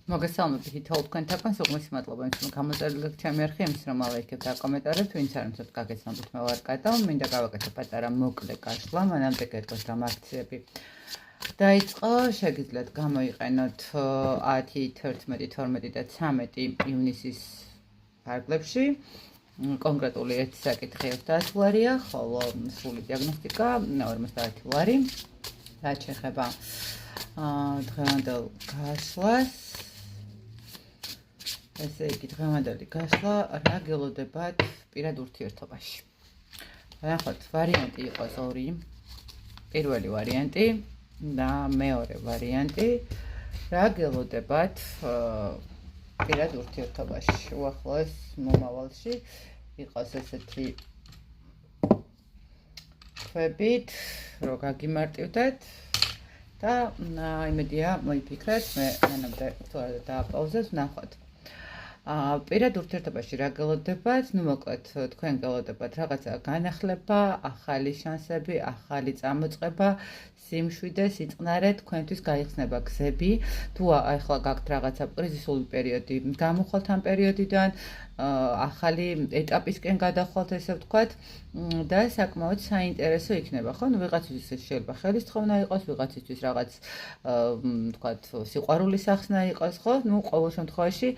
მოგესალმებით თითოეულ თქვენთაგან, სულ მადლობა იმის, რომ გამოწერილეთ ჩემი არხი, იმის, რომ ალაიქებთ და კომენტარებთ, ვინც არ უნდა გაგეცნობით მე ვარ კატა, მინდა გავაკეთო პატარა მოკლე გაშლა, მანამდე გეტყოს რა აქციები დაიწყო, შეგიძლიათ გამოიყენოთ 10, 11, 12 და 13 ივნისის ფარგლებში. კონკრეტული ერთი საკითხი 700 ლარია, ხოლო სრული დიაგნოსტიკა 50 ლარი. რაც შეეხება დღევანდელ გაშლას, ესე იგი დღევანდელი გაშლა რა გელოდებათ პირად ურთიერთობაში. ნახოთ, ვარიანტი იყოს ორი. პირველი ვარიანტი და მეორე ვარიანტი რა გელოდებათ პირად ურთიერთობაში. უახლოეს მომავალში იყოს ესეთი ქვებით, რომ გაგიმარტივდეთ და იმედია მოიფიქრეთ, მე მანამდე თუ არა დააპაუზეთ, ვნახოთ. პირად ურთიერთობაში რა გელოდებათ? ნუ მოკლედ თქვენ გელოდებათ რაღაცა განახლება, ახალი შანსები, ახალი წამოწყება, სიმშვიდე, სიწყნარე, თქვენთვის გაიხსნება გზები. თუ ახლა გაქვთ რაღაცა კრიზისული პერიოდი, გამოვხვალთ ამ პერიოდიდან, ახალი ეტაპისკენ გადახვალთ, ესე ვთქვათ, და საკმაოდ საინტერესო იქნება, ხო? ნუ ვიღაცისთვის შეიძლება ხელისთხოვნა იყოს, ვიღაცისთვის რაღაც ვთქვათ, სიყვარულის ახსნა იყოს, ხო? ნუ ყოველ შემთხვევაში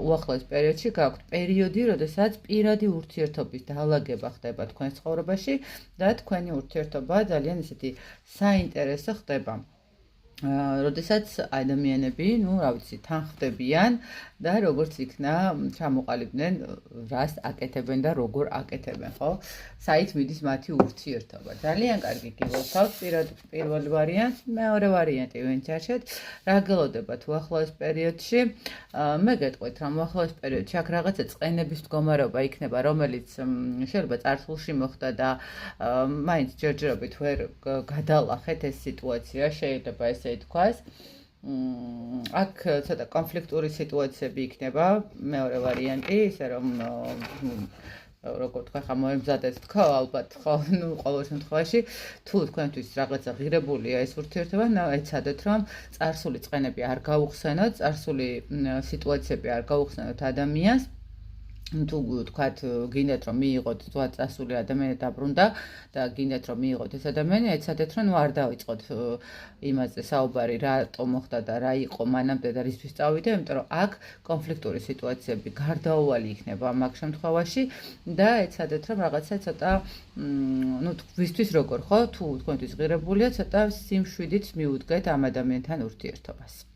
უახლოეს პერიოდში გაქვთ პერიოდი, როდესაც პირადი ურთიერთობის დაალაგება ხდება თქვენს ცხოვრებაში და თქვენი ურთიერთობა ძალიან ისეთი საინტერესო ხდება. როდესაც ადამიანები, ნუ რა ვიცი, თან ხდებიან და როგორც იქნა ჩამოყალიბდნენ, რას აკეთებენ და როგორ აკეთებენ, ხო? საით მიდის მათი ურთიერთობა. ძალიან კარგი გილოცავთ პირველ ვარიანტს, მეორე ვარიანტი ვინც არჩევთ, რა გელოდებათ უახლოეს პერიოდში. მე გეტყვით, რომ უახლოეს პერიოდში აქ რაღაცა წყენების მდგომარეობა იქნება, რომელიც შეიძლება წარსულში მოხდა და მაინც ჯერჯერობით ვერ გადალახეთ ეს სიტუაცია, შეიძლება ესე ითქვას. აქ ცოტა კონფლიქტური სიტუაციები იქნება, მეორე ვარიანტი, ისე რომ როგორ თქვა ხა მოემზადეთ თქო, ალბათ ხო, ნუ ყოველ შემთხვევაში თუ თქვენთვის რაღაცა ღირებულია ეს ურთიერთობა, ეცადეთ რომ წარსული წყენები არ გაუხსენოთ, წარსული სიტუაციები არ გაუხსენოთ ადამიანს. თუ თქვათ გინდათ რომ მიიღოთ წარსული ადამიანი დაბრუნდა და გინდათ რომ მიიღოთ ეს ადამიანი, ეცადეთ რომ არ დავიწყოთ იმაზე საუბარი რატო მოხდა და რა იყო მანამდე და რისთვის წავიდა, იმიტომ რომ აქ კონფლიქტური სიტუაციები გარდაუვალი იქნება მაგ შემთხვევაში და ეცადეთ რომ რაღაცა ცოტა ნუ ვისთვის როგორ ხო, თუ თქვენთვის ღირებულია, ცოტა სიმშვიდით მიუდგეთ ამ ადამიანთან ურთიერთობას.